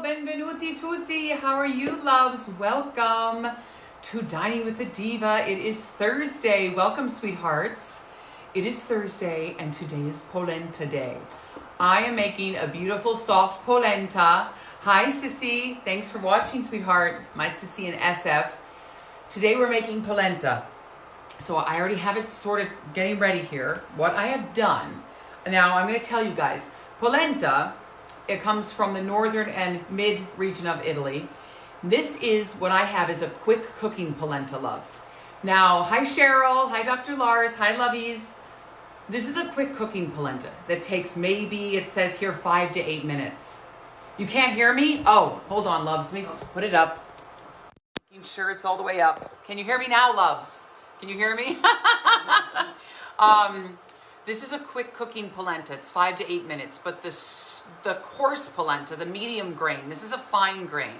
benvenuti tutti. How are you, loves? Welcome to Dining with the Diva. It is Thursday. Welcome, sweethearts. It is Thursday, and today is polenta day. I am making a beautiful soft polenta. Hi, Sissy. Thanks for watching, sweetheart. My Sissy in SF. Today we're making polenta. So I already have it sort of getting ready here. What I have done, now I'm going to tell you guys, polenta, it comes from the northern and mid region of Italy. This is what I have is a quick cooking polenta, loves. Now, hi Cheryl, hi Dr. Lars, hi lovies. This is a quick cooking polenta that takes maybe, it says here, 5 to 8 minutes. You can't hear me? Oh, hold on, loves. Let me put it up. Making sure it's all the way up. Can you hear me now, loves? Can you hear me? This is a quick cooking polenta. It's 5 to 8 minutes, but the coarse polenta, the medium grain, this is a fine grain,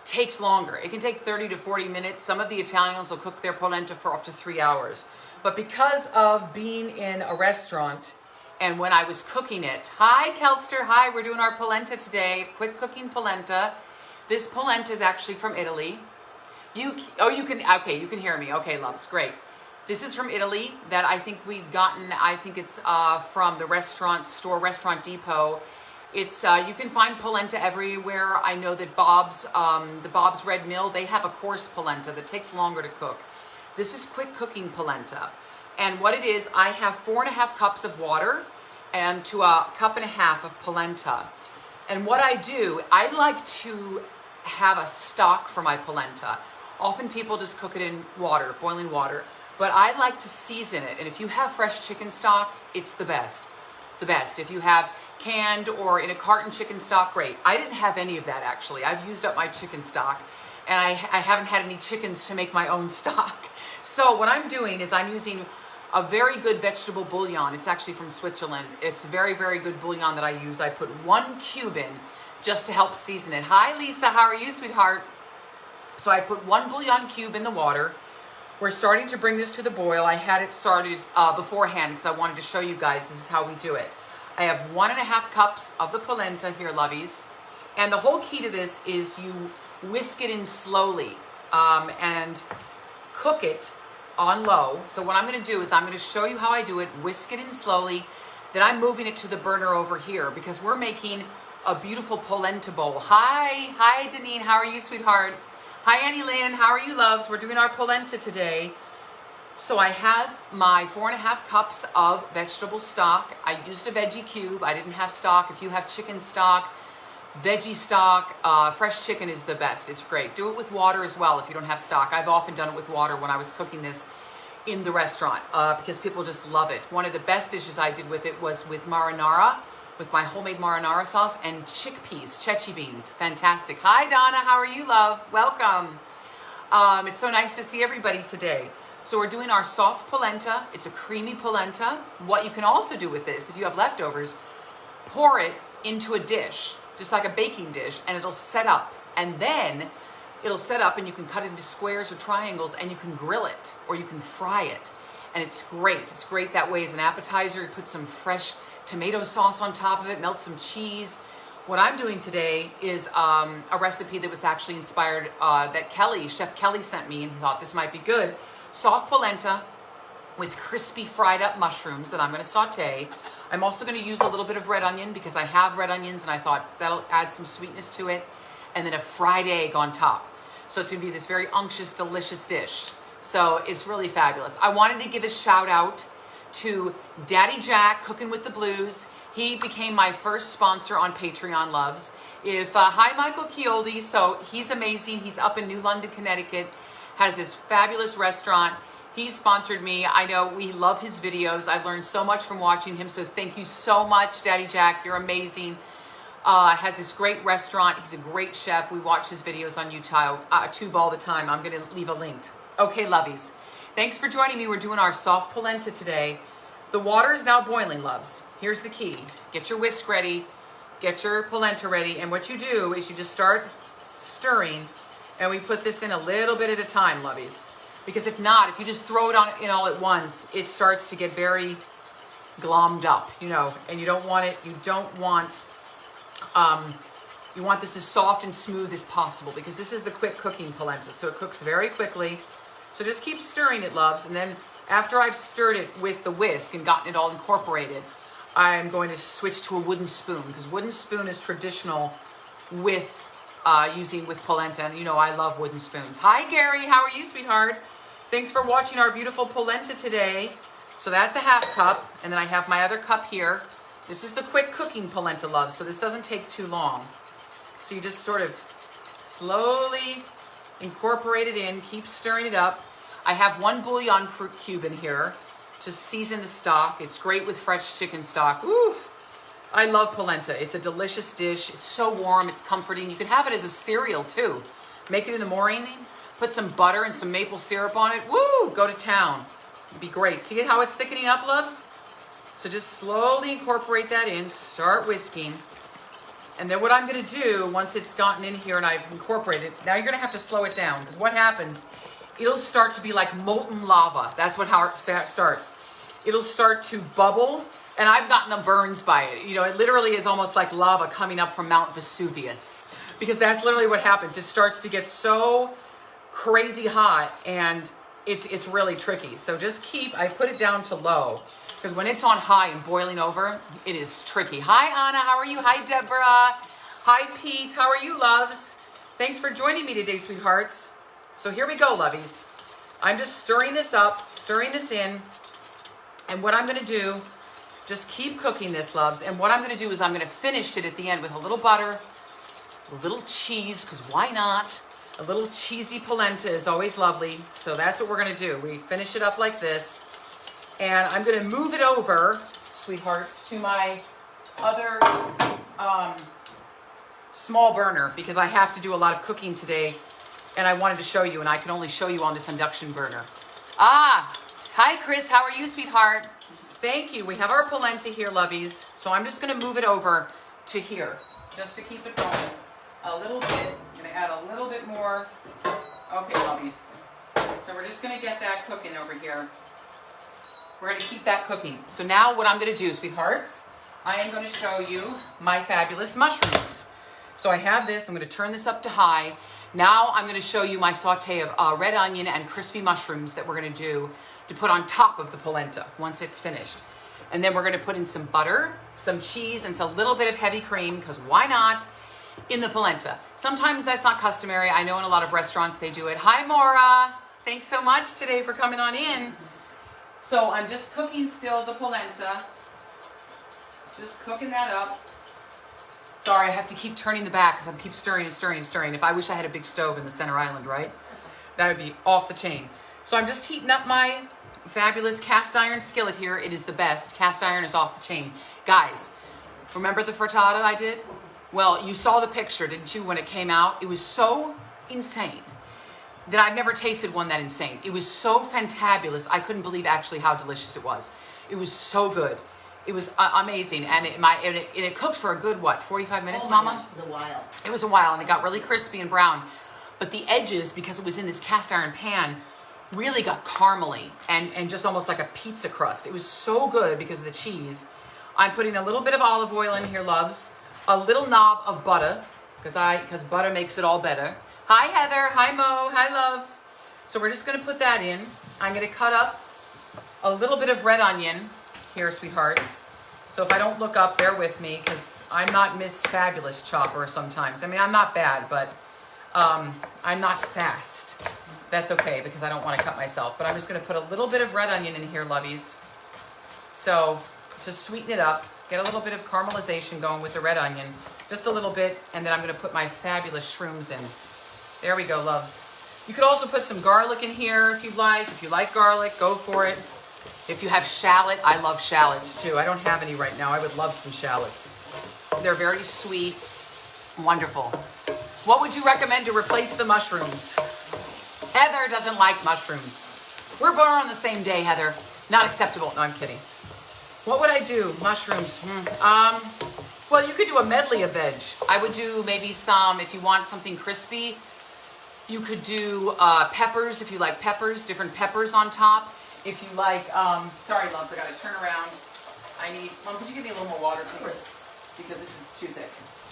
takes longer. It can take 30 to 40 minutes. Some of the Italians will cook their polenta for up to 3 hours. But because of being in a restaurant and when I was cooking it, hi Kelster, hi, we're doing our polenta today, quick cooking polenta. This polenta is actually from Italy. You can hear me. Okay, loves, great. This is from Italy that I think we've gotten, I think it's from the restaurant store, Restaurant Depot. It's, you can find polenta everywhere. I know that the Bob's Red Mill, they have a coarse polenta that takes longer to cook. This is quick cooking polenta. And what it is, I have 4.5 cups of water and to 1.5 cups of polenta. And what I do, I like to have a stock for my polenta. Often people just cook it in water, boiling water. But I like to season it, and if you have fresh chicken stock, it's the best. The best. If you have canned or in a carton chicken stock, great. I didn't have any of that, actually. I've used up my chicken stock, and I haven't had any chickens to make my own stock. So what I'm doing is I'm using a very good vegetable bouillon. It's actually from Switzerland. It's very, very good bouillon that I use. I put 1 cube in just to help season it. Hi, Lisa. How are you, sweetheart? So I put 1 bouillon cube in the water. We're starting to bring this to the boil. I had it started beforehand because I wanted to show you guys this is how we do it. I have 1.5 cups of the polenta here, lovies. And the whole key to this is you whisk it in slowly and cook it on low. So what I'm going to do is I'm going to show you how I do it, whisk it in slowly. Then I'm moving it to the burner over here because we're making a beautiful polenta bowl. Hi, Deneen. How are you, sweetheart? Hi, Annie Lynn. How are you, loves? We're doing our polenta today. So I have my 4.5 cups of vegetable stock. I used a veggie cube. I didn't have stock. If you have chicken stock, veggie stock, fresh chicken is the best. It's great. Do it with water as well if you don't have stock. I've often done it with water when I was cooking this in the restaurant because people just love it. One of the best dishes I did with it was with marinara, with my homemade marinara sauce and chickpeas, chechi beans. Fantastic. Hi, Donna. How are you, love? Welcome. It's so nice to see everybody today. So we're doing our soft polenta. It's a creamy polenta. What you can also do with this, if you have leftovers, pour it into a dish, just like a baking dish, and it'll set up. And then it'll set up and you can cut it into squares or triangles and you can grill it or you can fry it. And it's great. It's great that way as an appetizer. You put some fresh tomato sauce on top of it, melt some cheese. What I'm doing today is a recipe that was actually inspired that Chef Kelly sent me, and he thought this might be good. Soft polenta with crispy fried up mushrooms that I'm going to saute. I'm also going to use a little bit of red onion because I have red onions and I thought that'll add some sweetness to it. And then a fried egg on top. So it's going to be this very unctuous, delicious dish. So it's really fabulous. I wanted to give a shout out to Daddy Jack, Cooking with the Blues. He became my first sponsor on Patreon, loves. Hi, Michael Chioldi. So he's amazing. He's up in New London, Connecticut. Has this fabulous restaurant. He sponsored me. I know we love his videos. I've learned so much from watching him. So thank you so much, Daddy Jack. You're amazing. Has this great restaurant. He's a great chef. We watch his videos on YouTube all the time. I'm going to leave a link. Okay, lovies. Thanks for joining me. We're doing our soft polenta today. The water is now boiling, loves. Here's the key. Get your whisk ready. Get your polenta ready. And what you do is you just start stirring. And we put this in a little bit at a time, lovies. Because if not, if you just throw it in all at once, it starts to get very glommed up, you know. And you don't want it. You don't want You want this as soft and smooth as possible because this is the quick cooking polenta, so it cooks very quickly. So just keep stirring it, loves, and then after I've stirred it with the whisk and gotten it all incorporated, I'm going to switch to a wooden spoon because wooden spoon is traditional with using with polenta, and you know I love wooden spoons. Hi Gary, how are you, sweetheart? Thanks for watching our beautiful polenta today. So that's a half cup, and then I have my other cup here. This is the quick cooking polenta, love, so this doesn't take too long. So you just sort of slowly incorporate it in, keep stirring it up. I have 1 bouillon cube in here to season the stock. It's great with fresh chicken stock. Woo! I love polenta. It's a delicious dish. It's so warm, it's comforting. You can have it as a cereal too. Make it in the morning, put some butter and some maple syrup on it. Woo! Go to town. It'd be great. See how it's thickening up, loves? So just slowly incorporate that in, start whisking. And then what I'm gonna do, once it's gotten in here and I've incorporated it, now you're gonna have to slow it down because what happens, it'll start to be like molten lava. That's how it starts. It'll start to bubble, and I've gotten the burns by it. You know, it literally is almost like lava coming up from Mount Vesuvius because that's literally what happens. It starts to get so crazy hot and it's really tricky. So just I put it down to low because when it's on high and boiling over, it is tricky. Hi Anna, how are you? Hi Deborah. Hi Pete, how are you, loves? Thanks for joining me today, sweethearts. So here we go, lovies. I'm just stirring this up, stirring this in. And what I'm gonna do, just keep cooking this, loves. And what I'm gonna do is I'm gonna finish it at the end with a little butter, a little cheese, because why not? A little cheesy polenta is always lovely. So that's what we're gonna do. We finish it up like this. And I'm gonna move it over, sweethearts, to my other small burner because I have to do a lot of cooking today. And I wanted to show you, and I can only show you on this induction burner. Ah, hi Chris, how are you, sweetheart? Thank you. We have our polenta here, lovies. So I'm just gonna move it over to here, just to keep it going a little bit. I'm gonna add a little bit more. Okay, lovies. So we're just gonna get that cooking over here. We're gonna keep that cooking. So now what I'm gonna do, sweethearts, I am gonna show you my fabulous mushrooms. So I have this, I'm gonna turn this up to high. Now I'm gonna show you my saute of red onion and crispy mushrooms that we're gonna do to put on top of the polenta once it's finished. And then we're gonna put in some butter, some cheese, and a little bit of heavy cream, because why not, in the polenta. Sometimes that's not customary. I know in a lot of restaurants they do it. Hi Maura, thanks so much today for coming on in. So I'm just cooking still the polenta. Just cooking that up. Sorry, I have to keep turning the back because I keep stirring and stirring and stirring. If I wish I had a big stove in the center island, right? That would be off the chain. So I'm just heating up my fabulous cast iron skillet here. It is the best. Cast iron is off the chain. Guys, remember the frittata I did? Well, you saw the picture, didn't you, when it came out? It was so insane that I've never tasted one that insane. It was so fantabulous. I couldn't believe actually how delicious it was. It was so good. It was amazing, and it cooked for a good, what, 45 minutes, oh my Mama? gosh, it was a while. It was a while, and it got really crispy and brown. But the edges, because it was in this cast iron pan, really got caramely and just almost like a pizza crust. It was so good because of the cheese. I'm putting a little bit of olive oil in here, loves. A little knob of butter, because butter makes it all better. Hi, Heather. Hi, Mo. Hi, loves. So we're just going to put that in. I'm going to cut up a little bit of red onion here, sweethearts. So if I don't look up, bear with me, because I'm not Miss Fabulous Chopper sometimes. I mean, I'm not bad, but I'm not fast. That's okay, because I don't want to cut myself. But I'm just going to put a little bit of red onion in here, lovies. So to sweeten it up, get a little bit of caramelization going with the red onion. Just a little bit, and then I'm going to put my fabulous shrooms in. There we go, loves. You could also put some garlic in here if you'd like. If you like garlic, go for it. If you have shallot, I love shallots too. I don't have any right now. I would love some shallots. They're very sweet, wonderful. What would you recommend to replace the mushrooms? Heather doesn't like mushrooms. We're born on the same day, Heather. Not acceptable. No, I'm kidding. What would I do? Mushrooms. Well, you could do a medley of veg. I would do maybe some, if you want something crispy, you could do peppers, if you like peppers, different peppers on top. If you like, sorry, loves, I gotta turn around. I need, Mom, could you give me a little more water, please? Because this is too thick.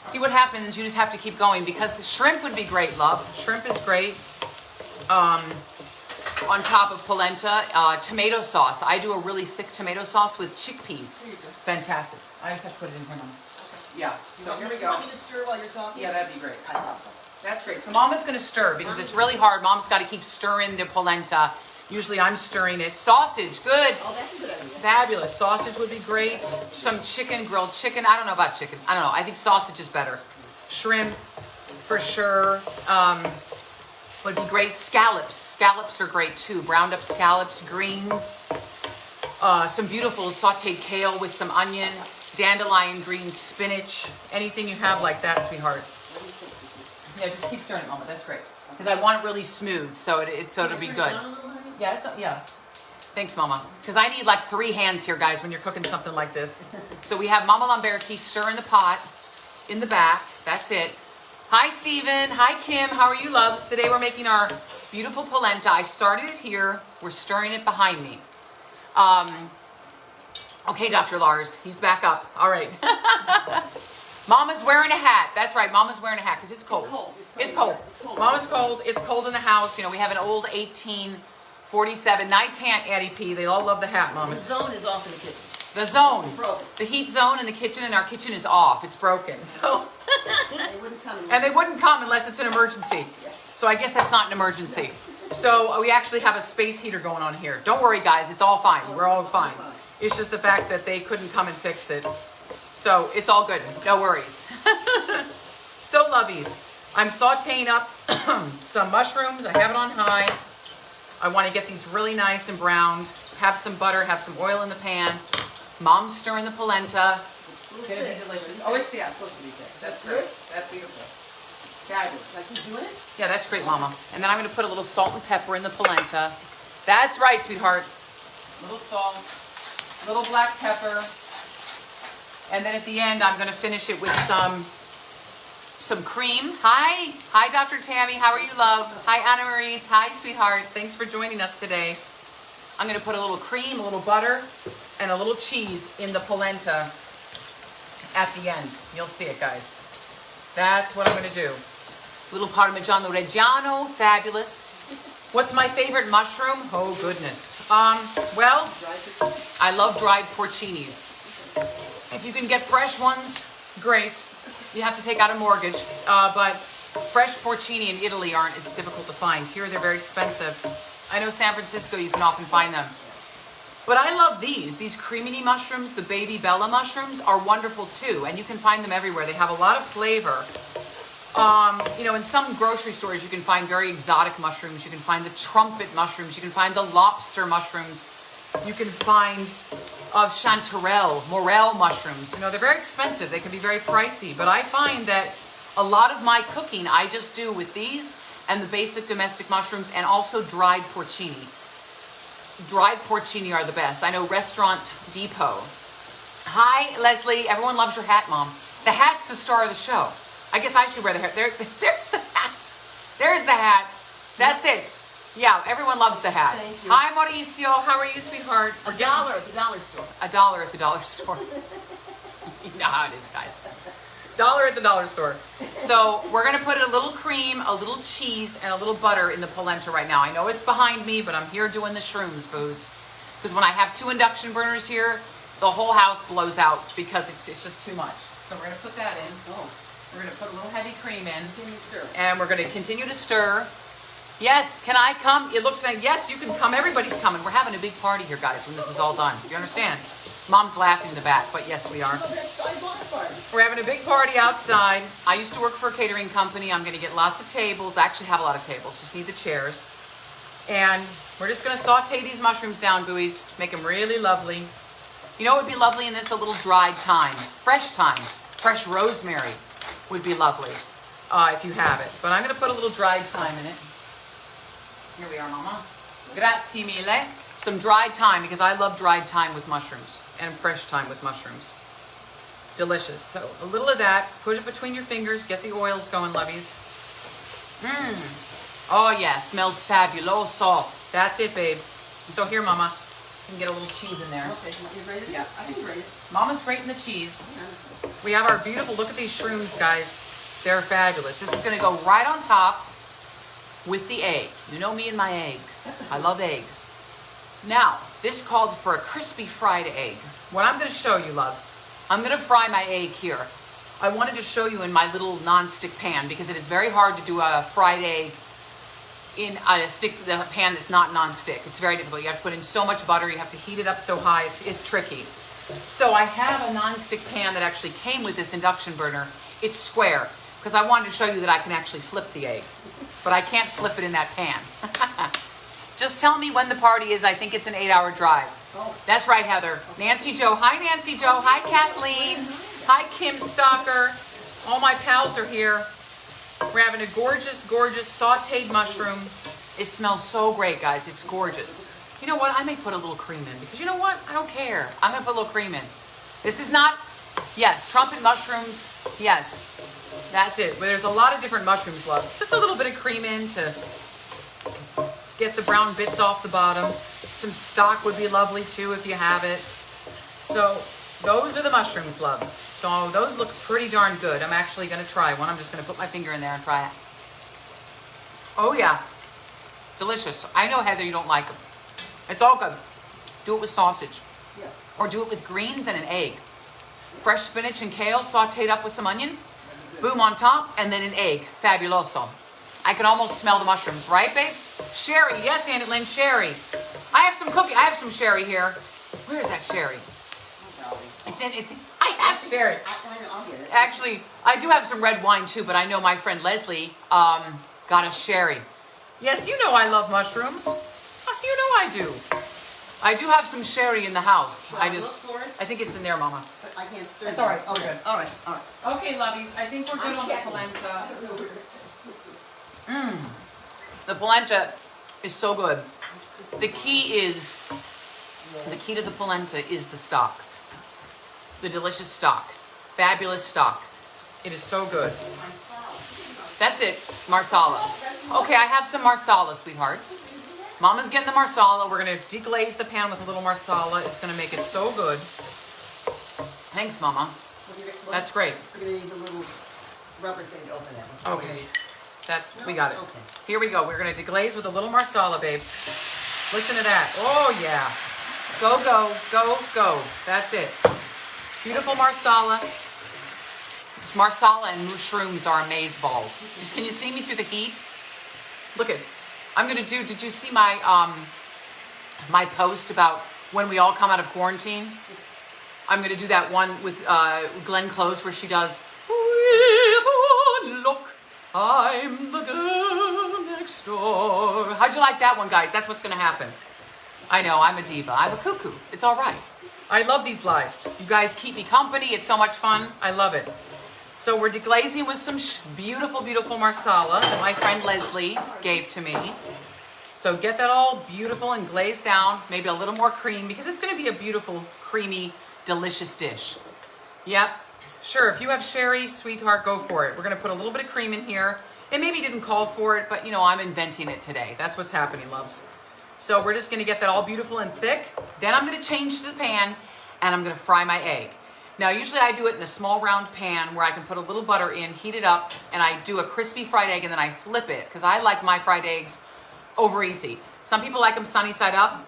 See what happens, you just have to keep going because shrimp would be great, love. Shrimp is great. On top of polenta, tomato sauce. I do a really thick tomato sauce with chickpeas. Fantastic. I just have to put it in here, Mama. Yeah. So here we go. Want me to stir while you're talking? Yeah, that'd be great. I thought so. That's great. So Mama's going to stir because it's really hard. Mom's got to keep stirring the polenta. Usually I'm stirring it. Sausage, good. Oh, that's a good idea. Fabulous. Sausage would be great. Some chicken, grilled chicken. I don't know about chicken. I don't know. I think sausage is better. Shrimp, for sure. Would be great. Scallops. Scallops are great too. Browned up scallops, greens. Some beautiful sauteed kale with some onion, dandelion green spinach. Anything you have like that, sweethearts. Yeah, just keep stirring it, Mama. That's great. Because I want it really smooth, so it'll be good. Yeah, yeah. Thanks, Mama. Because I need like 3 hands here, guys, when you're cooking something like this. So we have Mama Lamberti stirring the pot in the back. That's it. Hi, Stephen. Hi, Kim. How are you, loves? Today we're making our beautiful polenta. I started it here. We're stirring it behind me. Okay, Dr. Lars. He's back up. All right. Mama's wearing a hat. That's right. Mama's wearing a hat because it's cold. It's cold. Mama's cold. It's cold in the house. You know, we have an old 1847. Nice hat, Addie P. They all love the hat, Mama. The zone is off in the kitchen. The zone. Broken. The heat zone in the kitchen, and our kitchen is off. It's broken. So. They wouldn't come. And they wouldn't come unless it's an emergency. So I guess that's not an emergency. So we actually have a space heater going on here. Don't worry, guys. It's all fine. We're all fine. It's just the fact that they couldn't come and fix it. So it's all good. No worries. So, lovies, I'm sauteing up some mushrooms. I have it on high. I want to get these really nice and browned. Have some butter. Have some oil in the pan. Mom's stirring the polenta. It's going to be delicious. Oh, it's supposed to be thick. That's great. That's beautiful. Fabulous. I keep doing it? Yeah, that's great, Mama. And then I'm going to put a little salt and pepper in the polenta. That's right, sweethearts. Little salt, little black pepper. And then at the end, I'm going to finish it with some cream. Hi. Hi, Dr. Tammy. How are you, love? Hi, Anna Marie. Hi, sweetheart. Thanks for joining us today. I'm going to put a little cream, a little butter, and a little cheese in the polenta at the end. You'll see it, guys. That's what I'm going to do. Little Parmigiano Reggiano, fabulous. What's my favorite mushroom? Oh, goodness. Well, I love dried porcinis. If you can get fresh ones, great. You have to take out a mortgage. But fresh porcini in Italy aren't as difficult to find. Here, they're very expensive. I know San Francisco, you can often find them. But I love these cremini mushrooms, the baby Bella mushrooms, are wonderful too. And you can find them everywhere. They have a lot of flavor. You know, in some grocery stores, you can find very exotic mushrooms. You can find the trumpet mushrooms. You can find the lobster mushrooms. You can find chanterelle, morel mushrooms. You know, they're very expensive. They can be very pricey. But I find that a lot of my cooking I just do with these and the basic domestic mushrooms and also dried porcini. Dried porcini are the best. I know Restaurant Depot. Hi, Leslie. Everyone loves your hat, Mom. The hat's the star of the show. I guess I should wear the hat. There's the hat. There's the hat. That's it. Yeah, everyone loves the hat. Thank you. Hi, Mauricio. How are you, sweetheart? $1 at the dollar store. $1 at the dollar store. You know how it is, guys. $1 at the dollar store. So we're going to put a little cream, a little cheese, and a little butter in the polenta right now. I know it's behind me, but I'm here doing the shrooms, booze. Because when I have 2 induction burners here, the whole house blows out because it's just too much. So we're going to put that in. We're going to put a little heavy cream in. And we're going to continue to stir. Yes, can I come? It looks like, yes, you can come. Everybody's coming. We're having a big party here, guys, when this is all done. You understand? Mom's laughing in the back, but yes, we are. We're having a big party outside. I used to work for a catering company. I'm going to get lots of tables. I actually have a lot of tables. Just need the chairs. And we're just going to saute these mushrooms down, buoys. Make them really lovely. You know what would be lovely in this? A little dried thyme. Fresh thyme. Fresh rosemary would be lovely if you have it. But I'm going to put a little dried thyme in it. Here we are, Mama. Grazie mille. Some dried thyme, because I love dried thyme with mushrooms. And fresh thyme with mushrooms. Delicious. So a little of that. Put it between your fingers. Get the oils going, lovies. Oh, yeah. Smells fabuloso. That's it, babes. So here, Mama. can get a little cheese in there. Okay, you grate it? Yeah. I can grate it. Mama's grating the cheese. We have our beautiful, look at these shrooms, guys. They're fabulous. This is gonna go right on top with the egg. You know me and my eggs. I love eggs. Now, this called for a crispy fried egg. What I'm gonna show you, loves, I'm gonna fry my egg here. I wanted to show you in my little non-stick pan because it is very hard to do a fried egg in a pan that's not non-stick. It's very difficult. You have to put in so much butter. You have to heat it up so high. It's tricky. So I have a non-stick pan that actually came with this induction burner. It's square because I wanted to show you that I can actually flip the egg, but I can't flip it in that pan. Just tell me when the party is. I think it's an 8-hour drive. Oh. That's right, Heather. Nancy Joe. Hi, Nancy Joe. Hi, Kathleen. Hi, Kim Stalker. All my pals are here. We're having a gorgeous, gorgeous sautéed mushroom. It smells so great, guys. It's gorgeous. You know what? I may put a little cream in because you know what? I don't care. I'm going to put a little cream in. This is not, yes, trumpet mushrooms. Yes, that's it. But there's a lot of different mushrooms, loves. Just a little bit of cream in to get the brown bits off the bottom. Some stock would be lovely too if you have it. So those are the mushrooms, loves. So those look pretty darn good. I'm actually going to try one. I'm just going to put my finger in there and try it. Oh yeah, delicious. I know, Heather, you don't like them. It's all good. Do it with sausage. Yeah. Or do it with greens and an egg. Fresh spinach and kale sauteed up with some onion. Boom on top, and then an egg. Fabuloso. I can almost smell the mushrooms, right, babes? Sherry, yes, Aunt Lynn, sherry. I have some cookie. I have some sherry here. Where is that sherry? I have sherry. I'll get it. Actually, I do have some red wine too, but I know my friend Leslie got a sherry. Yes, you know I love mushrooms. You know I do. I do have some sherry in the house. I think it's in there, Mama. But I can't stir it. That's all right. Okay. We're good. All right. Okay, lovies. I think we're good on the polenta. The polenta is so good. The key to the polenta is the stock. The delicious stock. Fabulous stock. It is so good. That's it. Marsala. Okay, I have some Marsala, sweethearts. Mama's getting the Marsala. We're going to deglaze the pan with a little Marsala. It's going to make it so good. Thanks, Mama. That's great. We're going to need the little rubber thing to open that one. Okay. We got it. Okay. Here we go. We're going to deglaze with a little Marsala, babes. Listen to that. Oh, yeah. Go, go, go, go. That's it. Beautiful Marsala. Marsala and mushrooms are amazeballs. Just can you see me through the heat? Look at. I'm gonna do. Did you see my my post about when we all come out of quarantine? I'm gonna do that one with Glenn Close where she does. With one look, I'm the girl next door. How'd you like that one, guys? That's what's gonna happen. I know, I'm a diva. I'm a cuckoo. It's all right. I love these lives. You guys keep me company. It's so much fun. I love it. So we're deglazing with some beautiful, beautiful Marsala that my friend Leslie gave to me. So get that all beautiful and glazed down. Maybe a little more cream because it's going to be a beautiful, creamy, delicious dish. Yep. Sure, if you have sherry, sweetheart, go for it. We're going to put a little bit of cream in here. It maybe didn't call for it, but you know, I'm inventing it today. That's what's happening, loves. So we're just going to get that all beautiful and thick. Then I'm going to change to the pan and I'm going to fry my egg. Now, usually I do it in a small round pan where I can put a little butter in, heat it up, and I do a crispy fried egg and then I flip it because I like my fried eggs over easy. Some people like them sunny side up.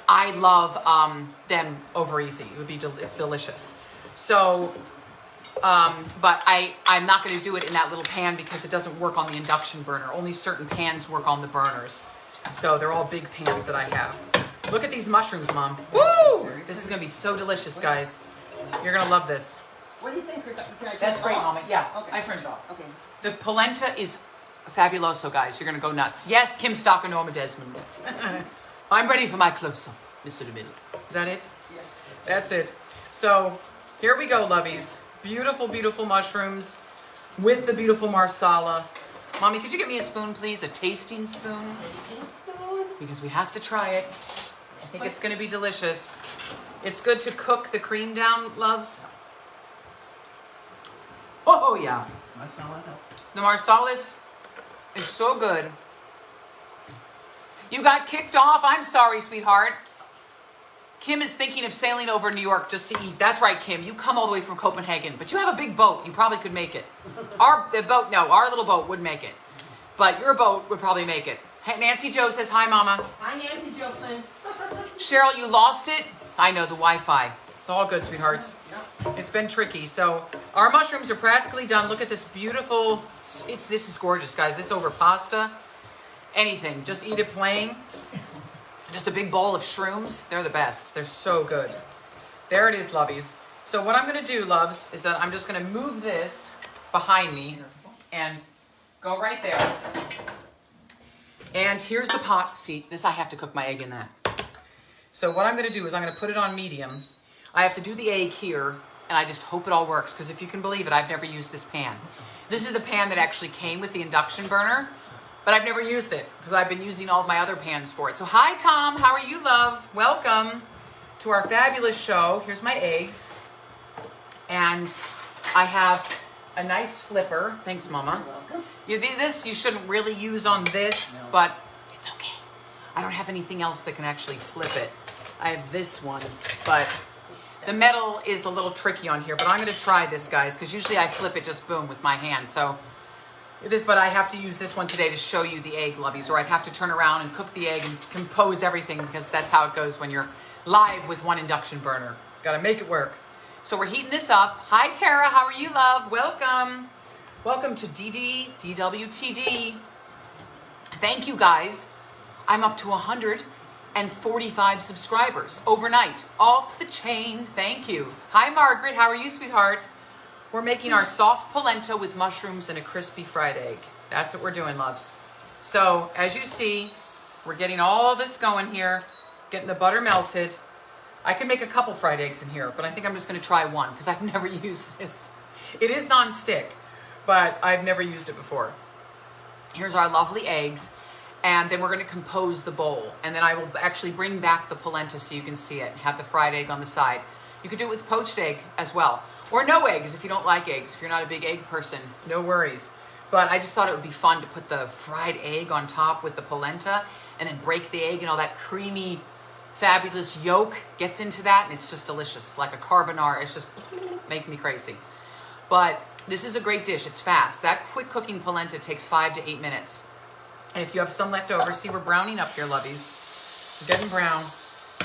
I love them over easy. It's delicious. So, but I'm not going to do it in that little pan because it doesn't work on the induction burner. Only certain pans work on the burners. So they're all big pans that I have. Look at these mushrooms, Mom. Woo! This is going to be so delicious, guys. You're going to love this. What do you think, Chris? Can I turn That's it great, off? Mama. Yeah, Okay. I turned it off. Okay. The polenta is fabuloso, guys. You're going to go nuts. Yes, Kim Stalker, Norma Desmond. I'm ready for my close-up, Mr. DeMille. Is that it? Yes. That's it. So here we go, lovies. Beautiful, beautiful mushrooms with the beautiful Marsala. Mommy, could you get me a spoon, please? A tasting spoon? Because we have to try it. I think it's going to be delicious. It's good to cook the cream down, loves. Oh, yeah. The Marsala is so good. You got kicked off? I'm sorry, sweetheart. Kim is thinking of sailing over New York just to eat. That's right, Kim. You come all the way from Copenhagen, but you have a big boat. You probably could make it. Our little boat would make it, but your boat would probably make it. Hey, Nancy Joe says hi, Mama. Hi, Nancy Joe Flynn. Cheryl, you lost it. I know, the Wi-Fi. It's all good, sweethearts. It's been tricky. So our mushrooms are practically done. Look at this beautiful. This is gorgeous, guys. This over pasta, anything. Just eat it plain. Just a big bowl of shrooms. They're the best. They're so good. There it is, lovies. So what I'm going to do, loves, is that I'm just going to move this behind me and go right there. And here's the pot. See, this I have to cook my egg in that. So what I'm going to do is I'm going to put it on medium. I have to do the egg here, and I just hope it all works, because if you can believe it, I've never used this pan. This is the pan that actually came with the induction burner, but I've never used it because I've been using all of my other pans for it. So hi, Tom. How are you, love? Welcome to our fabulous show. Here's my eggs. And I have a nice flipper. Thanks, Mama. You're welcome. This you shouldn't really use on this, but it's okay. I don't have anything else that can actually flip it. I have this one, but the metal is a little tricky on here. But I'm going to try this, guys, because usually I flip it just boom with my hand. So but I have to use this one today to show you the egg, lovies, or I'd have to turn around and cook the egg and compose everything, because that's how it goes when you're live with one induction burner. Got to make it work. So we're heating this up. Hi, Tara. How are you, love? Welcome. Welcome to DWTD. Thank you, guys. I'm up to 145 subscribers overnight. Off the chain. Thank you. Hi, Margaret. How are you, sweetheart? We're making our soft polenta with mushrooms and a crispy fried egg. That's what we're doing, loves. So, as you see, we're getting all this going here, getting the butter melted. I can make a couple fried eggs in here, but I think I'm just going to try one because I've never used this. It is non-stick, but I've never used it before. Here's our lovely eggs, and then we're going to compose the bowl. And then I will actually bring back the polenta so you can see it, have the fried egg on the side. You could do it with poached egg as well. Or no eggs if you don't like eggs. If you're not a big egg person, no worries. But I just thought it would be fun to put the fried egg on top with the polenta and then break the egg, and all that creamy, fabulous yolk gets into that, and it's just delicious, like a carbonara. It's just making me crazy. But this is a great dish. It's fast. That quick cooking polenta takes 5 to 8 minutes. And if you have some left over, see, we're browning up here, lovies. We're getting brown.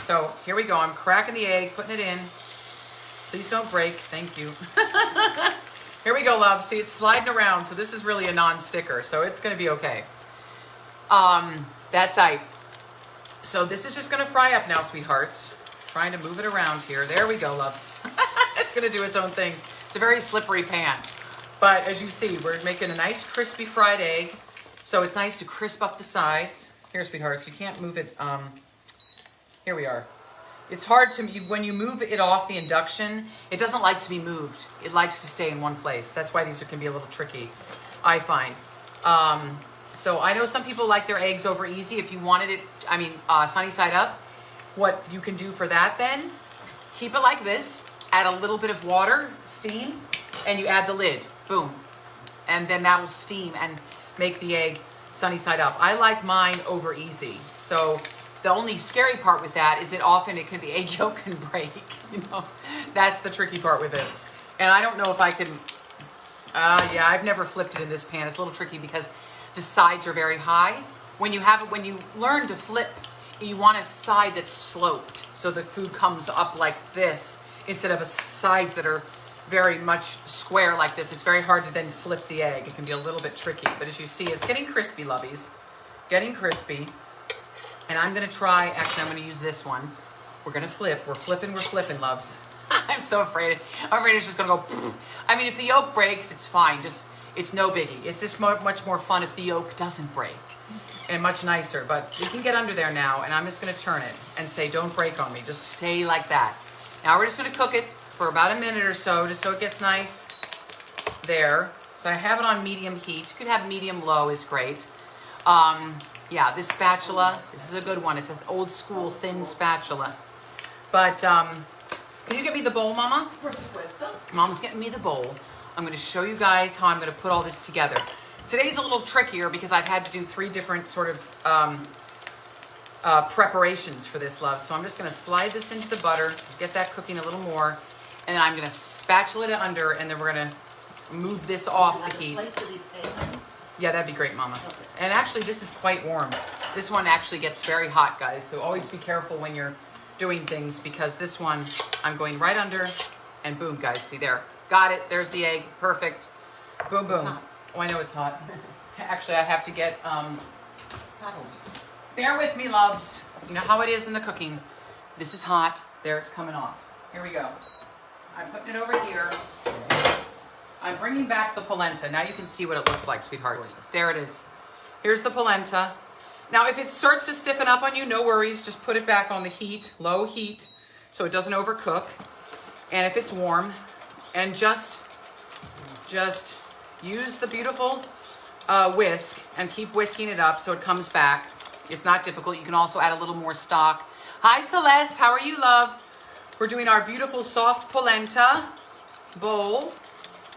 So here we go. I'm cracking the egg, putting it in. Please don't break. Thank you. Here we go, love. See, it's sliding around, so this is really a non-sticker, so it's going to be okay. That's right. So this is just going to fry up now, sweethearts. Trying to move it around here. There we go, loves. It's going to do its own thing. It's a very slippery pan. But as you see, we're making a nice crispy fried egg. So it's nice to crisp up the sides. Here, sweethearts, you can't move it. Here we are. It's hard to, when you move it off the induction, it doesn't like to be moved. It likes to stay in one place. That's why these can be a little tricky, I find. So I know some people like their eggs over easy. If you wanted it, sunny side up, what you can do for that then, keep it like this, add a little bit of water, steam, and you add the lid, boom. And then that will steam and make the egg sunny side up. I like mine over easy. So the only scary part with that is that often the egg yolk can break. That's the tricky part with it. And I don't know if I can. Yeah, I've never flipped it in this pan. It's a little tricky because the sides are very high. When you learn to flip, you want a side that's sloped, so the food comes up like this instead of sides that are very much square like this. It's very hard to then flip the egg. It can be a little bit tricky, but as you see, it's getting crispy, lovies. Getting crispy. And I'm going to try, actually, I'm going to use this one. We're going to flip. We're flipping, loves. I'm so afraid. I'm afraid it's just going to go. I mean, if the yolk breaks, it's fine. It's no biggie. It's just much more fun if the yolk doesn't break. And much nicer. But we can get under there now, and I'm just going to turn it and say, don't break on me. Just stay like that. Now we're just going to cook it for about a minute or so, just so it gets nice there. So I have it on medium heat. You could have medium low is great. Yeah, this spatula, this is a good one. It's an old school thin spatula. But can you get me the bowl, Mama? Mama's getting me the bowl. I'm going to show you guys how I'm going to put all this together. Today's a little trickier because I've had to do 3 different sort of preparations for this, love. So I'm just gonna slide this into the butter, get that cooking a little more, and then I'm gonna spatula it under, and then we're gonna move this off the heat. Yeah, that'd be great, Mama. Okay. And actually, this is quite warm. This one actually gets very hot, guys. So always be careful when you're doing things, because this one, I'm going right under, and boom, guys, see there. Got it, there's the egg, perfect. Boom, boom. Oh, I know it's hot. Actually, I have to get, bear with me, loves. You know how it is in the cooking. This is hot, there it's coming off. Here we go. I'm putting it over here. I'm bringing back the polenta. Now you can see what it looks like, sweethearts. There it is. Here's the polenta. Now, if it starts to stiffen up on you, no worries. Just put it back on the heat, low heat, so it doesn't overcook. And if it's warm, and just use the beautiful whisk and keep whisking it up so it comes back. It's not difficult. You can also add a little more stock. Hi, Celeste. How are you, love? We're doing our beautiful soft polenta bowl.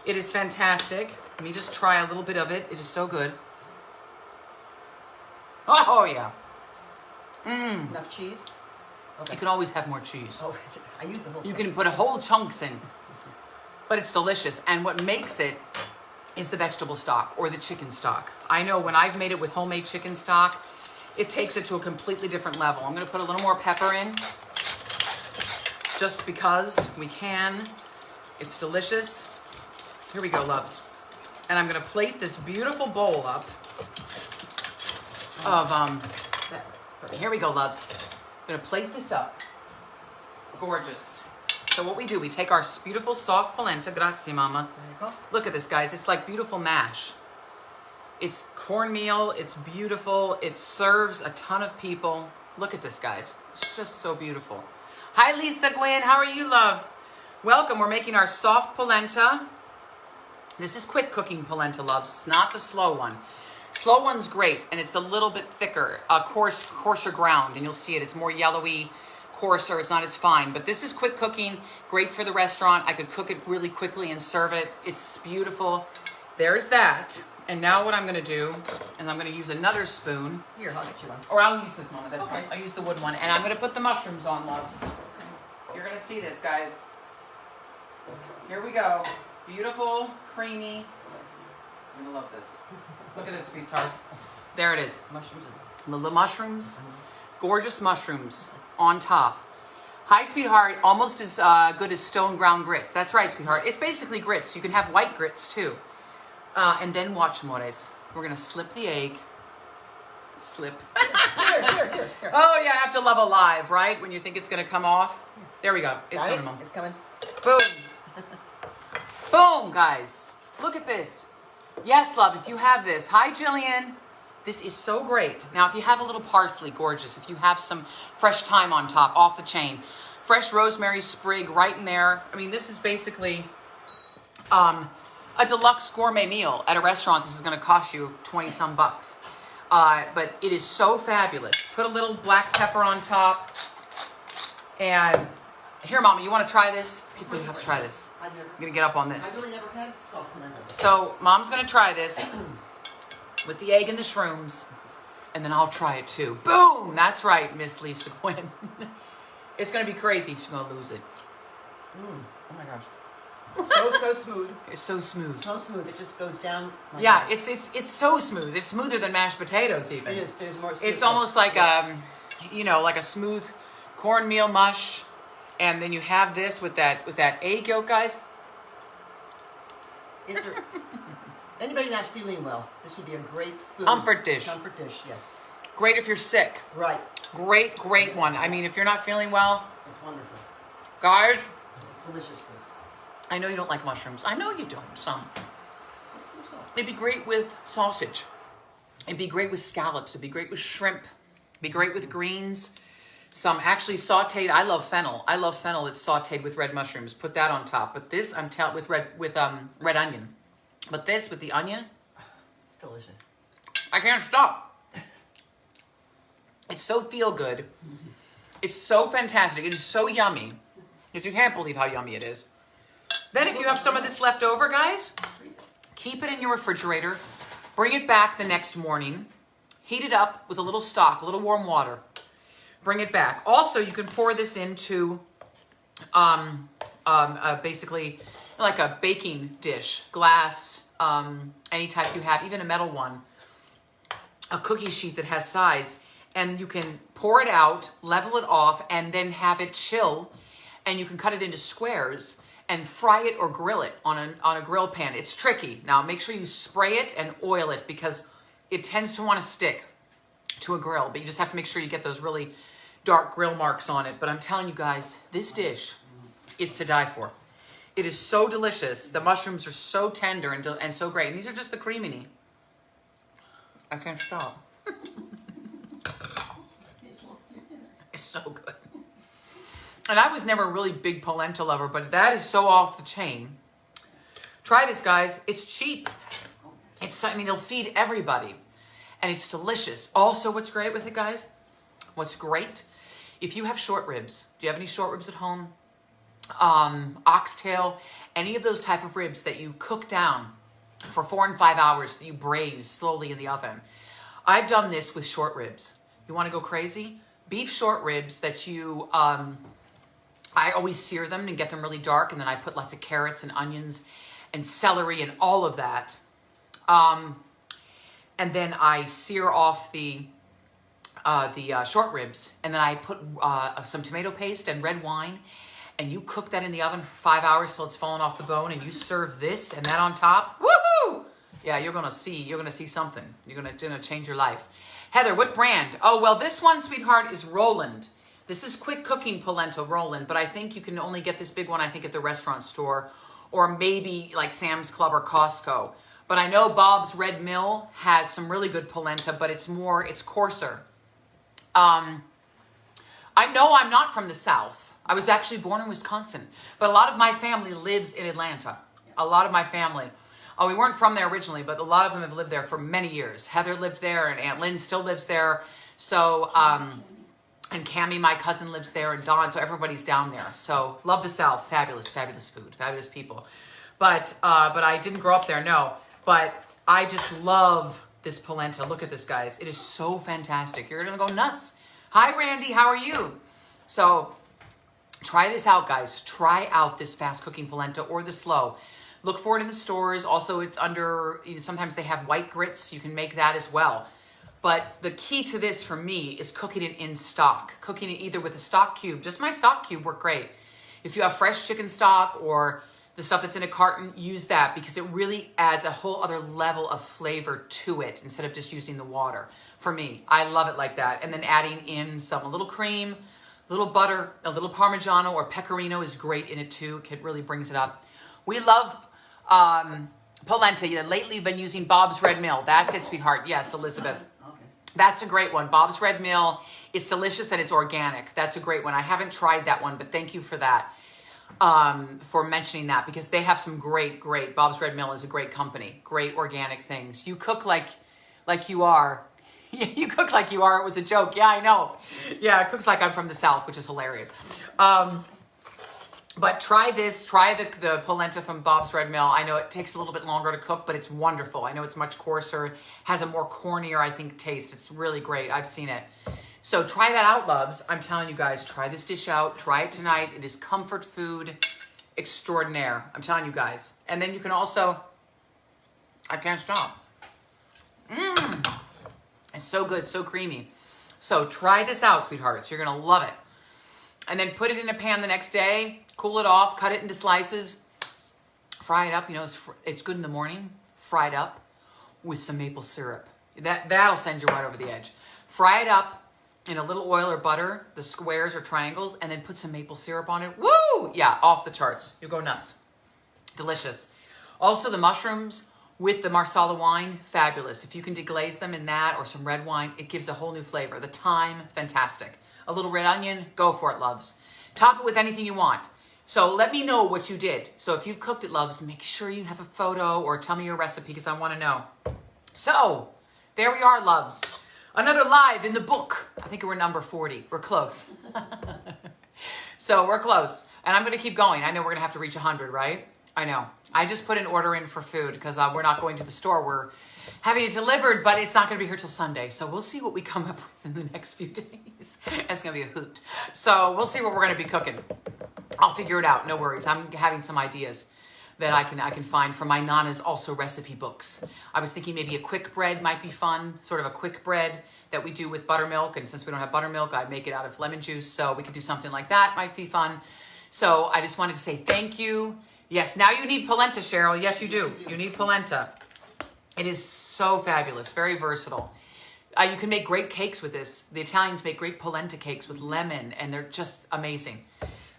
It is fantastic. Let me just try a little bit of it. It is so good. Oh, yeah. Enough cheese? Okay. You can always have more cheese. Oh, I use the whole You thing. can put a whole chunks in. But it's delicious. And what makes it is the vegetable stock or the chicken stock. I know when I've made it with homemade chicken stock, it takes it to a completely different level. I'm going to put a little more pepper in. Just because we can. It's delicious. Here we go, loves. And I'm gonna plate this beautiful bowl up of, here we go, loves. I'm gonna plate this up. Gorgeous. So what we do, we take our beautiful soft polenta, grazie, Mama. There you go. Look at this, guys. It's like beautiful mash. It's cornmeal, it's beautiful. It serves a ton of people. Look at this, guys. It's just so beautiful. Hi, Lisa Gwen. How are you, love? Welcome. We're making our soft polenta. This is quick cooking polenta, loves. It's not the slow one. Slow one's great, and it's a little bit thicker, coarser ground, and you'll see it. It's more yellowy, coarser. It's not as fine. But this is quick cooking, great for the restaurant. I could cook it really quickly and serve it. It's beautiful. There's that. And now what I'm going to do, and I'm going to use another spoon. Here, I'll get you one. Or I'll use this one. That's Okay. fine. I'll use the wood one. And I'm going to put the mushrooms on, loves. You're going to see this, guys. Here we go. Beautiful, creamy. You're going to love this. Look at this, sweethearts. There it is. Mushrooms. The mushrooms. Gorgeous mushrooms on top. Hi, sweetheart. Almost as good as stone ground grits. That's right, sweetheart. It's basically grits. You can have white grits, too. And then watch, amores. We're going to slip the egg. Slip. Here. Oh, yeah, I have to love alive, right? When you think it's going to come off. There we go. It's coming, Mom. It's coming. Boom. Boom, guys. Look at this. Yes, love, if you have this. Hi, Jillian. This is so great. Now, if you have a little parsley, gorgeous. If you have some fresh thyme on top, off the chain. Fresh rosemary sprig right in there. I mean, this is basically a deluxe gourmet meal at a restaurant. This is going to cost you 20-some bucks. But it is so fabulous. Put a little black pepper on top. And here, Mama, you want to try this? People have to try this. I'm going to get up on this. I've really never had soft polenta. So, Mom's going to try this with the egg and the shrooms. And then I'll try it too. Boom! That's right, Miss Lisa Quinn. It's going to be crazy. She's going to lose it. Oh my gosh. So smooth. It's so smooth. So smooth. It just goes down. Yeah, it's so smooth. It's smoother than mashed potatoes even. It is. It is more smooth. It's almost like you know, like a smooth cornmeal mush. And then you have this with that egg yolk, guys. Is there anybody not feeling well? This would be a great food. Comfort dish. Comfort dish, yes. Great if you're sick. Right. Great one. I mean, if you're not feeling well, It's wonderful. guys, It's delicious, Chris. I know you don't like mushrooms. I know you don't, some. It'd be great with sausage. It'd be great with scallops. It'd be great with shrimp. It'd be great with greens. Some actually sautéed. I love fennel. I love fennel that's sautéed with red mushrooms. Put that on top. But this, with red onion. But this with the onion, It's delicious. I can't stop. It's so feel good. It's so fantastic. It is so yummy that you can't believe how yummy it is. Then if you have some of this left over, guys, keep it in your refrigerator. Bring it back the next morning. Heat it up with a little stock, a little warm water. Bring it back. Also, you can pour this into basically like a baking dish, glass, any type you have, even a metal one, a cookie sheet that has sides, and you can pour it out, level it off, and then have it chill, and you can cut it into squares and fry it or grill it on a grill pan. It's tricky. Now make sure you spray it and oil it because it tends to want to stick to a grill, but you just have to make sure you get those really dark grill marks on it. But I'm telling you guys, this dish is to die for. It is so delicious. The mushrooms are so tender and so great. And these are just the creamy. I can't stop. It's so good. And I was never a really big polenta lover, but that is so off the chain. Try this, guys. It's cheap. It'll feed everybody. And it's delicious. Also, what's great with it, guys? What's great? If you have short ribs, do you have any short ribs at home? Oxtail, any of those type of ribs that you cook down for 4 and 5 hours that you braise slowly in the oven. I've done this with short ribs. You want to go crazy? Beef short ribs that you, I always sear them and get them really dark, and then I put lots of carrots and onions and celery and all of that. And then I sear off the short ribs, and then I put some tomato paste and red wine, and you cook that in the oven for 5 hours till it's fallen off the bone, and you serve this and that on top. Woohoo! Yeah, you're gonna see something. You're gonna change your life. Heather, what brand? Oh, well, this one, sweetheart, is Roland. This is quick cooking polenta Roland, but I think you can only get this big one, I think, at the restaurant store, or maybe like Sam's Club or Costco. But I know Bob's Red Mill has some really good polenta, but it's coarser. I know I'm not from the South. I was actually born in Wisconsin, but a lot of my family lives in Atlanta. A lot of my family. Oh, we weren't from there originally, but a lot of them have lived there for many years. Heather lived there, and Aunt Lynn still lives there. So, and Cammie, my cousin, lives there, and Dawn, so everybody's down there. So, love the South. Fabulous, fabulous food, fabulous people. But I didn't grow up there, no. But I just love this polenta. Look at this, guys. It is so fantastic. You're going to go nuts. Hi, Randy. How are you? So, try this out, guys. Try out this fast cooking polenta or the slow. Look for it in the stores. Also, it's under, sometimes they have white grits. You can make that as well. But the key to this for me is cooking it in stock. Cooking it either with a stock cube. Just my stock cube work great. If you have fresh chicken stock or the stuff that's in a carton, use that because it really adds a whole other level of flavor to it instead of just using the water. For me, I love it like that. And then adding in a little cream, a little butter, a little Parmigiano or Pecorino is great in it too. It really brings it up. We love polenta. Lately been using Bob's Red Mill. That's it, sweetheart. Yes, Elizabeth. Okay. That's a great one. Bob's Red Mill. It's delicious and it's organic. That's a great one. I haven't tried that one, but thank you for that. For mentioning that because they have some great Bob's Red Mill is a great company, great organic things. You cook like you are. You cook like you are. It was a joke. Yeah, I know. Yeah, it cooks like I'm from the South, which is hilarious. But try this. Try the polenta from Bob's Red Mill. I know it takes a little bit longer to cook, but it's wonderful. I know it's much coarser, has a more cornier, I think, taste. It's really great. I've seen it. So try that out, loves. I'm telling you guys, try this dish out. Try it tonight. It is comfort food extraordinaire. I'm telling you guys. And then you can also, I can't stop. It's so good, so creamy. So try this out, sweethearts. You're going to love it. And then put it in a pan the next day. Cool it off. Cut it into slices. Fry it up. It's good in the morning. Fry it up with some maple syrup. That'll send you right over the edge. Fry it up in a little oil or butter, the squares or triangles, and then put some maple syrup on it. Woo! Yeah, off the charts. You'll go nuts. Delicious. Also, the mushrooms with the Marsala wine, fabulous. If you can deglaze them in that or some red wine, it gives a whole new flavor. The thyme, fantastic. A little red onion, go for it, loves. Top it with anything you want. So let me know what you did. So if you've cooked it, loves, make sure you have a photo or tell me your recipe because I want to know. So, there we are, loves. Another live in the book. I think we're number 40. We're close. So we're close. And I'm going to keep going. I know we're going to have to reach 100, right? I know. I just put an order in for food because we're not going to the store. We're having it delivered, but it's not going to be here till Sunday. So we'll see what we come up with in the next few days. It's going to be a hoot. So we'll see what we're going to be cooking. I'll figure it out. No worries. I'm having some ideas that I can find from my Nana's also recipe books. I was thinking maybe a quick bread might be fun, sort of a quick bread that we do with buttermilk. And since we don't have buttermilk, I make it out of lemon juice. So we could do something like that. Might be fun. So I just wanted to say thank you. Yes, now you need polenta, Cheryl. Yes, you do. You need polenta. It is so fabulous, very versatile. You can make great cakes with this. The Italians make great polenta cakes with lemon, and they're just amazing.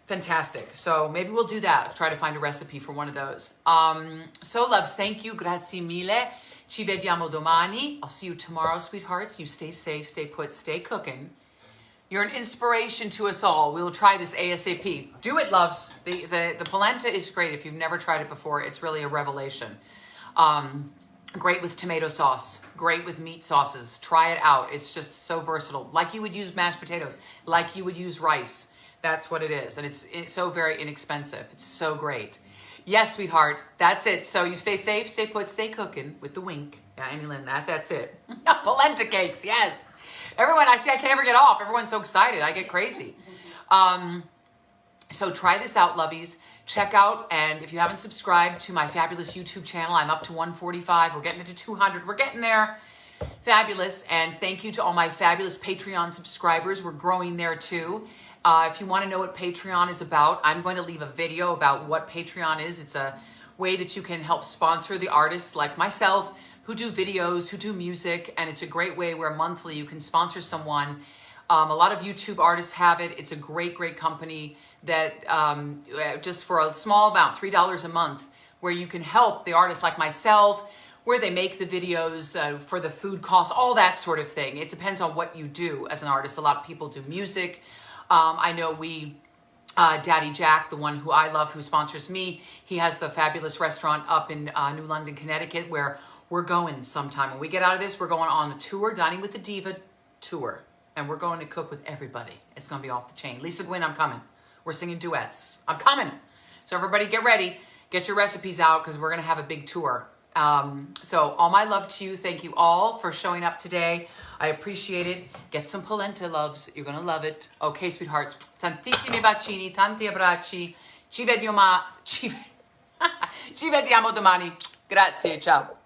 Fantastic. So maybe we'll do that. Try to find a recipe for one of those. So loves, thank you. Grazie mille. Ci vediamo domani. I'll see you tomorrow, sweethearts. You stay safe, stay put, stay cooking. You're an inspiration to us all. We will try this ASAP. Do it, loves. The polenta is great. If you've never tried it before, it's really a revelation. Great with tomato sauce. Great with meat sauces. Try it out. It's just so versatile. Like you would use mashed potatoes. Like you would use rice. That's what it is. And it's so very inexpensive. It's so great. Yes, sweetheart. That's it. So you stay safe, stay put, stay cooking with the wink. Yeah, Amy Lynn, that's it. Polenta cakes, yes. Everyone, I can't ever get off. Everyone's so excited. I get crazy. So try this out, lovies. Check out, and if you haven't subscribed to my fabulous YouTube channel, I'm up to 145. We're getting it to 200. We're getting there. Fabulous. And thank you to all my fabulous Patreon subscribers. We're growing there too. If you want to know what Patreon is about, I'm going to leave a video about what Patreon is. It's a way that you can help sponsor the artists like myself who do videos, who do music, and it's a great way where monthly you can sponsor someone. A lot of YouTube artists have it. It's a great, great company that just for a small amount, $3 a month, where you can help the artists like myself, where they make the videos for the food costs, all that sort of thing. It depends on what you do as an artist. A lot of people do music. I know Daddy Jack, the one who I love, who sponsors me, he has the fabulous restaurant up in New London, Connecticut, where we're going sometime. When we get out of this, we're going on the tour, Dining with the Diva tour. And we're going to cook with everybody. It's going to be off the chain. Lisa Gwynn, I'm coming. We're singing duets. I'm coming. So everybody get ready. Get your recipes out because we're going to have a big tour. So all my love to you. Thank you all for showing up today. I appreciate it. Get some polenta, loves. You're going to love it. Okay, sweethearts. Tantissimi bacini, tanti abbracci. Ci vediamo domani. Grazie, ciao.